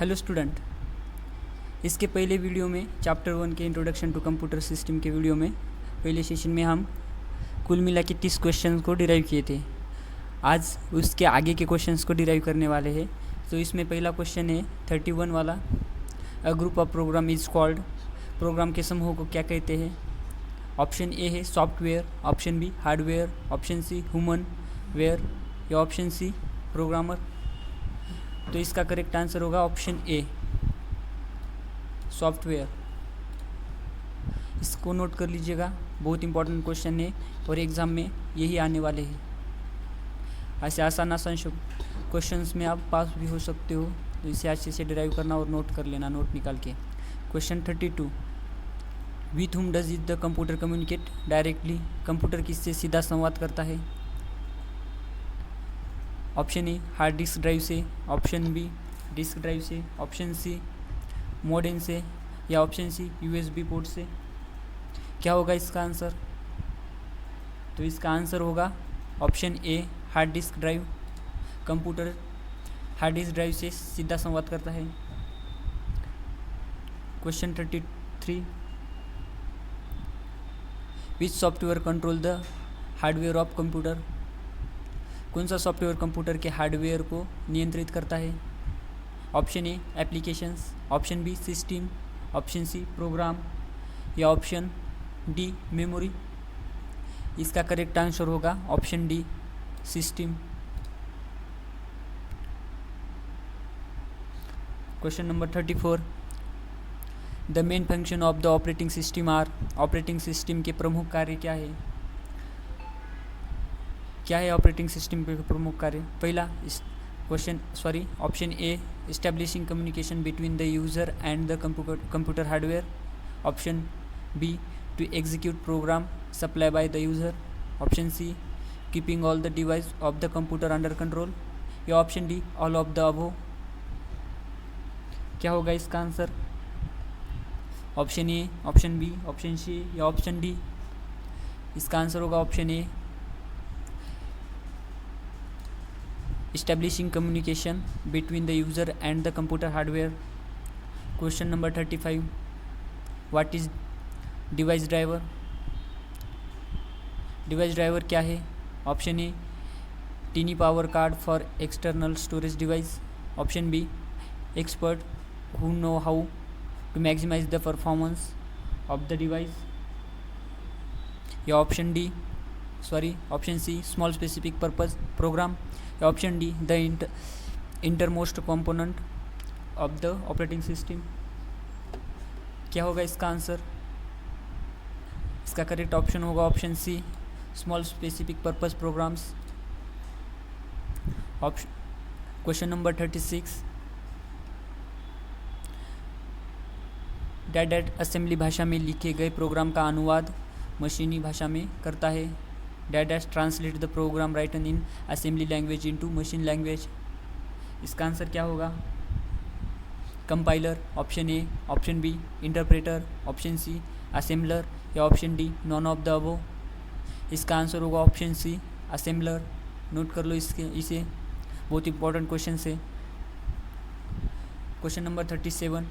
Hello student, इसके पहले video में चैप्टर 1 के इंट्रोडक्शन टू कंप्यूटर सिस्टम के वीडियो में पहले सेशन में हम कुल मिला के 30 क्वेश्चन को डिराइव किए थे। आज उसके आगे के क्वेश्चंस को डिराइव करने वाले हैं। तो इसमें पहला क्वेश्चन है 31 वाला, a group of program is called. Program के समूह को क्या कहते हैं? ऑप्शन ए है software, option B hardware, option C human ware या ऑप्शन सी प्रोग्रामर। तो इसका करेक्ट आंसर होगा ऑप्शन ए, सॉफ्टवेयर। इसको नोट कर लीजिएगा, बहुत इंपॉर्टेंट क्वेश्चन है और एग्ज़ाम में यही आने वाले हैं। ऐसे आसान क्वेश्चंस में आप पास भी हो सकते हो, तो इसे अच्छे से डिराइव करना और नोट कर लेना, नोट निकाल के। Question 32, with whom does the computer communicate directly. Computer किससे सीधा संवाद करता है? Option a hard disk drive से, ऑप्शन बी डिस्क ड्राइव से, ऑप्शन सी मॉडेम से या ऑप्शन सी यूएसबी पोर्ट से। क्या होगा इसका आंसर? तो इसका आंसर होगा option a hard disk drive. Computer hard disk drive से सीधा संवाद करता है। Question 33, which software control the hardware of computer. कौन सा सॉफ्टवेयर कंप्यूटर के हार्डवेयर को नियंत्रित करता है? Option A applications, option B system, option C program या ऑप्शन डी मेमोरी। इसका करेक्ट आंसर होगा option D system. Question number 34, the main function of the operating system are. Operating system के प्रमुख कार्य क्या है? क्या है ऑपरेटिंग सिस्टम के प्रमुख कार्य? पहला option A establishing communication between the user and the computer hardware, option B to execute program supply by the user, option C keeping all the device of the computer under control या option D all of the above. क्या होगा इसका answer? Option A, option B, option C या option D. इसका answer होगा option A, establishing communication between the user and the computer hardware. Question number 35, what is device driver? device driver क्या है? Option A tiny power card for external storage device, option B expert who know how to maximize the performance of the device या option C small specific purpose program या option D the intermost component of the operating system. क्या होगा इसका answer? इसका correct option होगा option C small specific purpose programs. Question number 36, that assembly भाषा में लिखे गए प्रोग्राम का अनुवाद मशीनी भाषा में करता है। That translate the program written in assembly language into machine language. इसका आंसर क्या होगा? Compiler, option A, option B interpreter, option C assembler या option D none of the above. इसका आंसर होगा ऑप्शन सी असेंबलर। नोट कर लो इसे बहुत इंपॉर्टेंट क्वेश्चन है। Question number 37,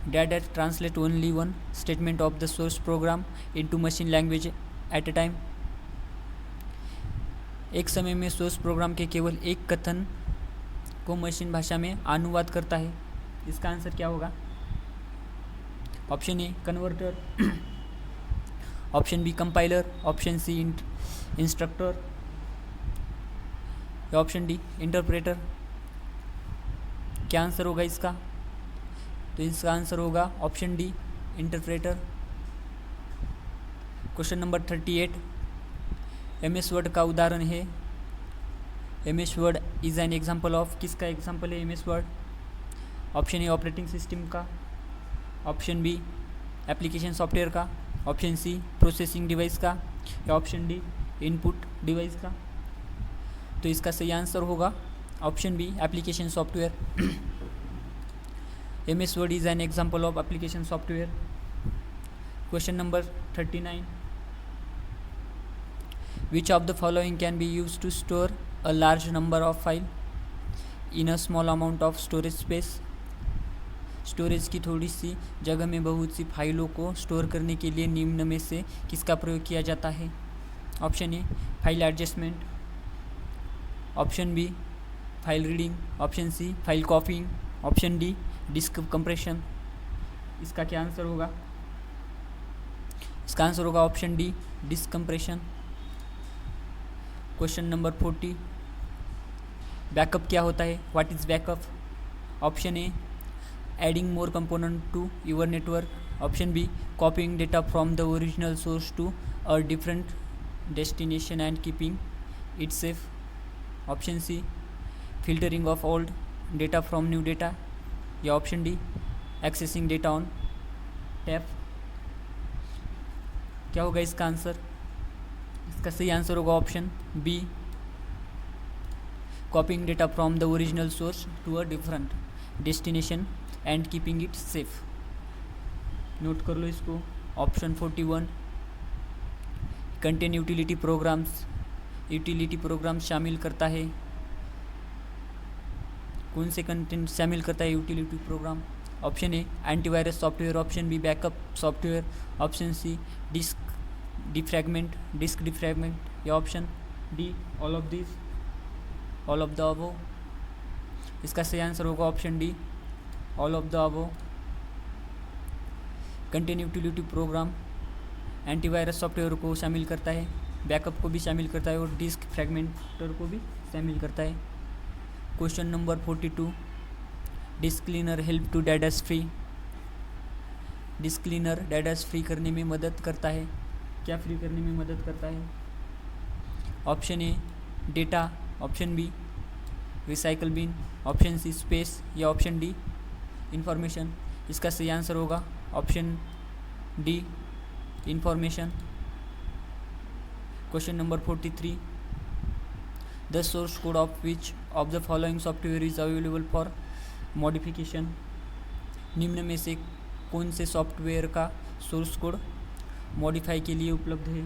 that translate only one statement of the source program into machine language at a time. एक समय में सोर्स प्रोग्राम के केवल एक कथन को मशीन भाषा में अनुवाद करता है। इसका आंसर क्या होगा? Option A converter, option B compiler, option C instructor या ऑप्शन डी इंटरप्रेटर। क्या आंसर होगा इसका? तो इसका आंसर होगा option D interpreter. Question number 38, MS word का उदाहरण है। MS word is an example of, किसका एग्जाम्पल है MS word? Option A operating system का, ऑप्शन बी एप्लीकेशन सॉफ्टवेयर का, ऑप्शन सी प्रोसेसिंग डिवाइस का या ऑप्शन डी इनपुट डिवाइस का। तो इसका सही आंसर होगा option B application software. MS word is an example of application software. Question number 39, which of the following can be used to store a large number of files in a small amount of storage space? Storage की थोड़ी सी जगह में बहुत सी फाइलों को store करने के लिए निम्न में से किसका प्रयोग किया जाता है? Option A file adjustment, option B file reading, option C file copying, option D disk compression. इसका क्या आंसर होगा? इसका आंसर होगा option D disk compression. Question number 40, backup क्या होता है? What is backup? Option A adding more component to your network, option B copying data from the original source to a different destination and keeping it safe, option C filtering of old data from new data, या option D accessing data on tape. क्या होगा इसका answer? इसका सही answer होगा option B copying data from the original source to a different destination and keeping it safe. Note कर लो इसको। Option 41 contain utility programs, utility program शामिल करता है, कौन से कंटेंट शामिल करता है utility program? Option A antivirus software, option B backup software, option C disk defragment, या option D all of this, all of the above. इसका सही आंसर होगा option D all of the above. Contain utility programme antivirus software को शामिल करता है, backup को भी शामिल करता है और डिस्क फ्रैगमेंटर को भी शामिल करता है। Question number 42, disk cleaner help to datas free. Disk cleaner datas free करने में मदद करता है, क्या फ्री करने में मदद करता है? Option A data, option B recycle bin, option C space, या ऑप्शन डी इंफॉर्मेशन। इसका सही आंसर होगा option D information. Question number 43, the source code of which of the following software is available for modification. निम्न में से कौन से software का सोर्स कोड मॉडिफाई के लिए उपलब्ध है?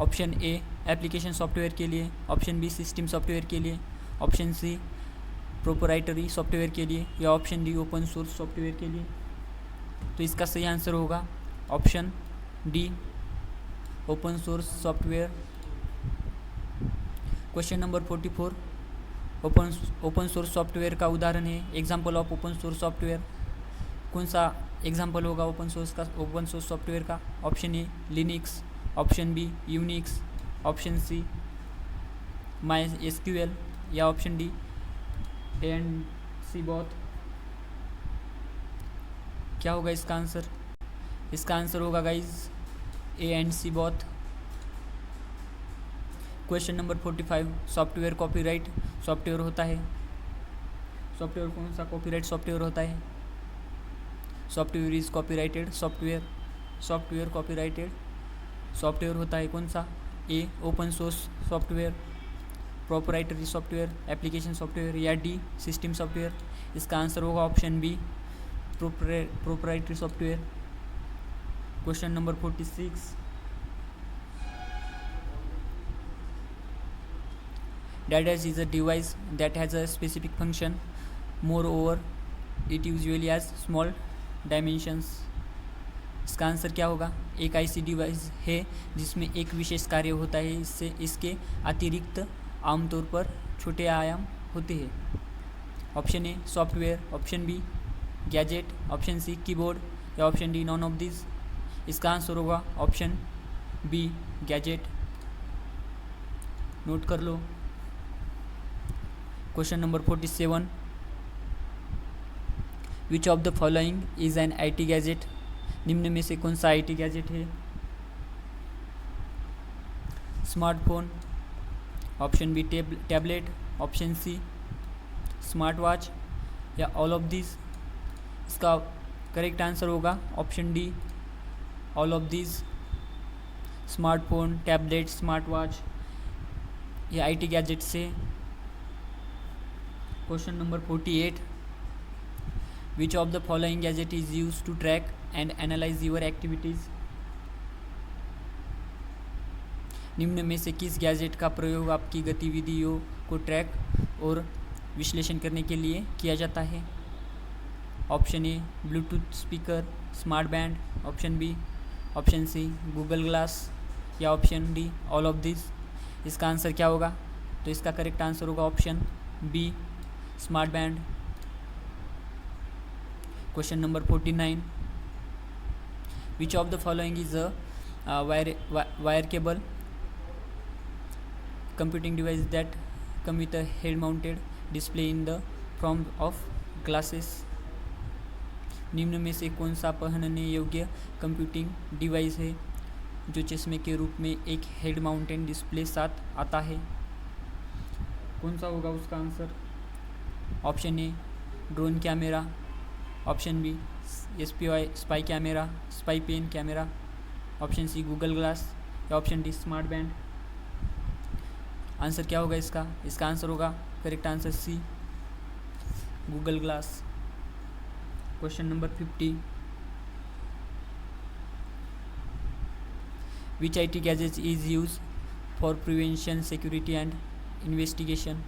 ऑप्शन ए एप्लीकेशन सॉफ्टवेयर के लिए, ऑप्शन बी सिस्टम सॉफ्टवेयर के लिए, ऑप्शन सी प्रोप्राइटरी सॉफ्टवेयर के लिए, या option D open source software के लिए। तो इसका सही आंसर होगा option D open source software. Question number 44, open source software का उदाहरण है, example of open source software. कौन सा एग्जाम्पल होगा ओपन सोर्स सॉफ्टवेयर का? Option A Linux, option B Unix, option C my SQL, या option D A and C both. क्या होगा इसका आंसर? इसका आंसर होगा guys A and C both. Question number 45, software copyright software होता है, software कौन सा कॉपीराइट सॉफ्टवेयर होता है? Software is copyrighted software, software copyrighted software होता है कौन सा? A open source software, proprietary software, application software, या डी सिस्टम सॉफ्टवेयर। इसका आंसर होगा option B proprietary software. Question number 46, Datas is a device that has a specific function. Moreover, it usually has small dimensions. इसका answer क्या होगा? एक ऐसी device है जिसमें एक विशेष कार्य होता है, इससे इसके अतिरिक्त आमतौर पर छोटे आयाम होते हैं। Option A software, option B gadget, option C keyboard, या option D none of this. इसका आंसर होगा ऑप्शन बी गैजेट। नोट कर लो। Question number 47, which of the following is an IT gadget. निम्न में से कौन सा IT गैजेट है? Smartphone, option B tablet, option C smart watch, या ऑल ऑफ दिस। इसका करेक्ट आंसर होगा option D all of this. Smartphone, tablet, smart watch ये IT गैजेट से। Question number 48, which of the following gadget is use to track and analyse your activities. निम्न में से किस gadget का प्रयोग आपकी गतिविधियों को ट्रैक और विश्लेषण करने के लिए किया जाता है? Option A Bluetooth speaker, smart band, option B, option C Google glass, या option D all of this. इसका आंसर क्या होगा? तो इसका करेक्ट आंसर होगा option B, smart band. Question number 49, which of the following is a wire cable computing device that come with a head mounted display in the form of glasses। निम्न में से कौन सा पहनने योग्य कंप्यूटिंग डिवाइस है जो चश्मे के रूप में एक हेड माउंटेड डिस्प्ले साथ आता है? कौन सा होगा उसका answer? Option A drone camera, option B spy camera, spy pen camera, option C Google glass, या option D smart band. Answer क्या होगा इसका? इसका आंसर होगा correct answer C, Google glass. Question number 50, which IT gadget is use for prevention security and investigation.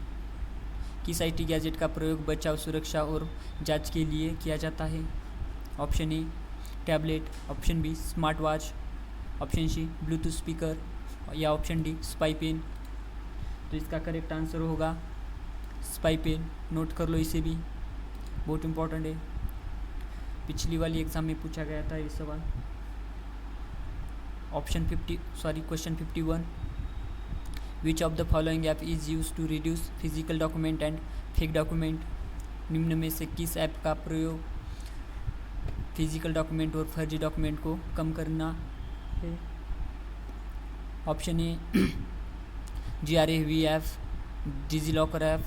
किस IT gadget का प्रयोग बचाव, सुरक्षा और जांच के लिए किया जाता है? Option A tablet, option B smart watch, option C Bluetooth speaker, या ऑप्शन डी स्पाई पेन। तो इसका करेक्ट आंसर होगा स्पाई पेन। नोट कर लो इसे भी, बहुत इंपॉर्टेंट है, पिछली वाली एग्जाम में पूछा गया था ये सवाल। Question 51, which of the following app is use to reduce physical document and fake document. निम्न में से किस ऐप का प्रयोग फिजिकल डॉक्यूमेंट और फर्जी डॉक्यूमेंट को कम करना है? Option A GRAV app, DigiLocker app,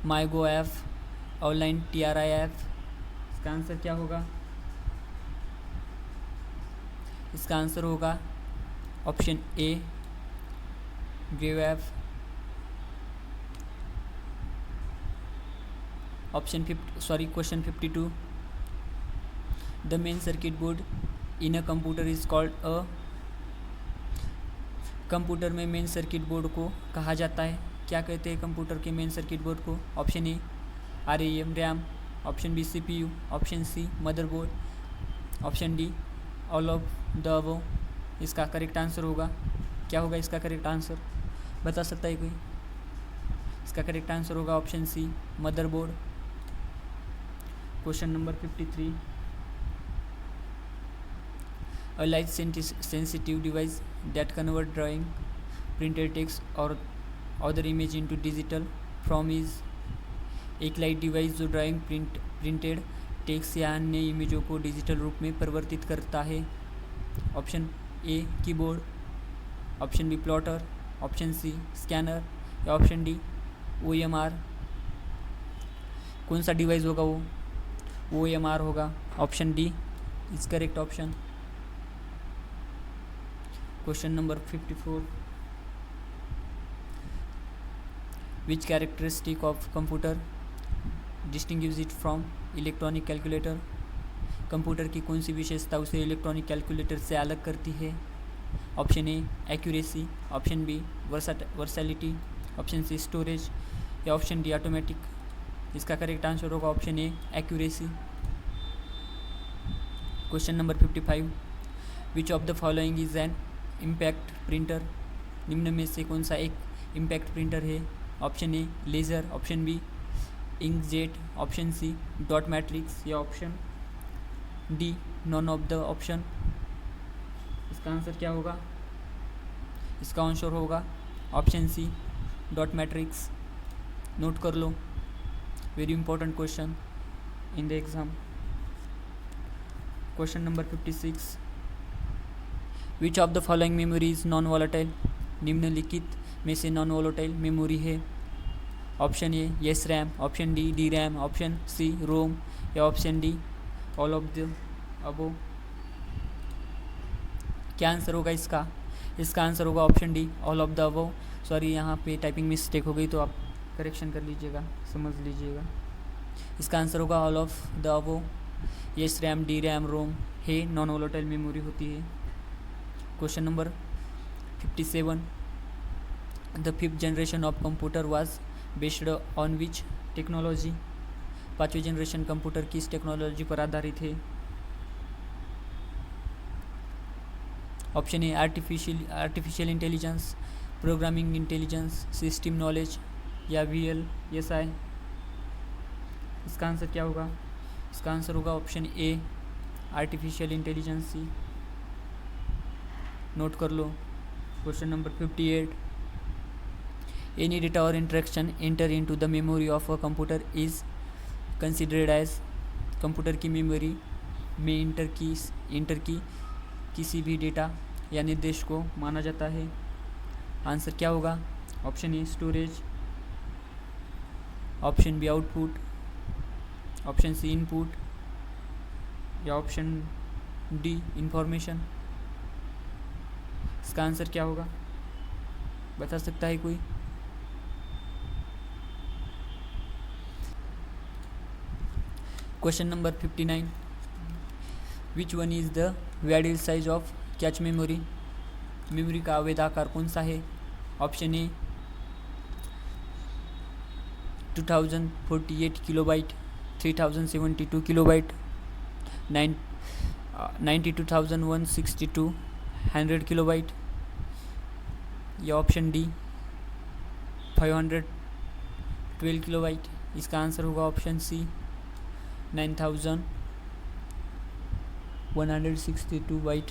MyGov app, online TRI app. इसका आंसर क्या होगा? इसका आंसर होगा option A GRAV app. Question 52, the main circuit board in a computer is called a. Computer में मेन सर्किट बोर्ड को कहा जाता है, क्या कहते हैं कंप्यूटर के मेन सर्किट बोर्ड को? Option A RAM RAM, option B CPU, option C motherboard, option D all of the above. इसका करेक्ट आंसर होगा, क्या होगा इसका करेक्ट आंसर? बता सकता है कोई? इसका करेक्ट आंसर होगा option C motherboard. Question number 53, a light sensitive device that convert drawing, printed text or other image into digital form is। एक लाइट डिवाइस जो ड्राइंग, प्रिंटेड टेक्स्ट या अन्य इमेजों को डिजिटल रूप में परिवर्तित करता है। Option A keyboard, option B plotter, option C scanner, या ऑप्शन डी OMR। कौन सा डिवाइस होगा वो? OMR होगा, option D is correct option. Question number 54, which characteristic of computer distinguish it from electronic calculator. Computer की कौन सी विशेषता उसे इलेक्ट्रॉनिक कैलकुलेटर से अलग करती है? Option A accuracy, option B versatility, option C storage, या ऑप्शन डी ऑटोमेटिक। इसका करेक्ट आंसर होगा option A accuracy. Question number 55, which of the following is an impact printer. निम्न में से कौन सा एक इम्पैक्ट प्रिंटर है? Option A laser, option B inkjet, option C dot matrix, या option D none of the option. इसका answer क्या होगा? इसका आंसर होगा option C dot matrix. Note कर लो, very important question in the exam. Question number 56, which of the following memory is non volatile. निम्नलिखित में से नॉन वॉलेटाइल मेमोरी है। Option A S RAM, option D DRAM, option C ROM, या option D all of the above. क्या answer होगा इसका? इसका answer होगा option D all of the above. Sorry, यहाँ पे टाइपिंग मिस्टेक हो गई तो आप करेक्शन कर लीजिएगा, समझ लीजिएगा। इसका आंसर होगा all of the above. S RAM, DRAM, ROM है नॉन वॉलेटाइल मेमोरी होती है। Question number 57, the 5th generation of computer was based on which technology. 5वीं जनरेशन कंप्यूटर किस टेक्नोलॉजी पर आधारित है? Option A artificial intelligence, programming intelligence, system knowledge या VLSI। इसका आंसर क्या होगा? इसका आंसर होगा option A artificial intelligence. Note कर लो। क्वेश्चन नंबर 58, एनी डेटा और interaction enter into the memory of a computer is considered as. Computer की मेमोरी में इंटर की किसी भी डेटा या निर्देश को माना जाता है। आंसर क्या होगा? Option A storage, option B output, option C input या ऑप्शन डी इंफॉर्मेशन। इसका आंसर क्या होगा? बता सकता है कोई? Question number 59, which one is the valid size of cache memory. Memory का अवैध आकार कौन सा है? Option A 2048 kilobyte, 3072 kilobyte, 92,162 100 kilobyte या ऑप्शन डी 512 किलोबाइट। इसका आंसर होगा option C 9162 byte.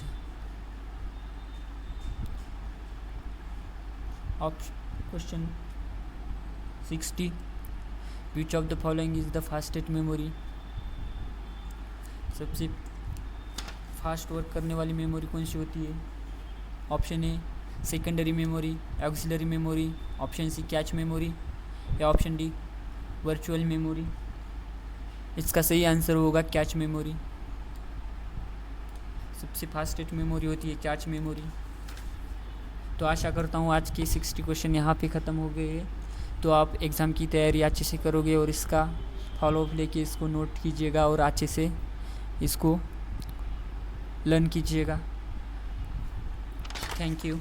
Question 60, which of the following is the fastest memory. सबसे फास्ट वर्क करने वाली मेमोरी कौन सी होती है? Option A secondary memory, auxiliary memory, option C cache memory या ऑप्शन डी वर्चुअल मेमोरी। इसका सही आंसर होगा कैच मेमोरी। सबसे फास्टेस्ट मेमोरी होती है कैच मेमोरी। तो आशा करता हूँ आज के 60 क्वेश्चन यहाँ पे ख़त्म हो गए हैं। तो आप एग्ज़ाम की तैयारी अच्छे से करोगे और इसका फॉलोअप लेके इसको नोट कीजिएगा और अच्छे से इसको लर्न कीजिएगा। Thank you.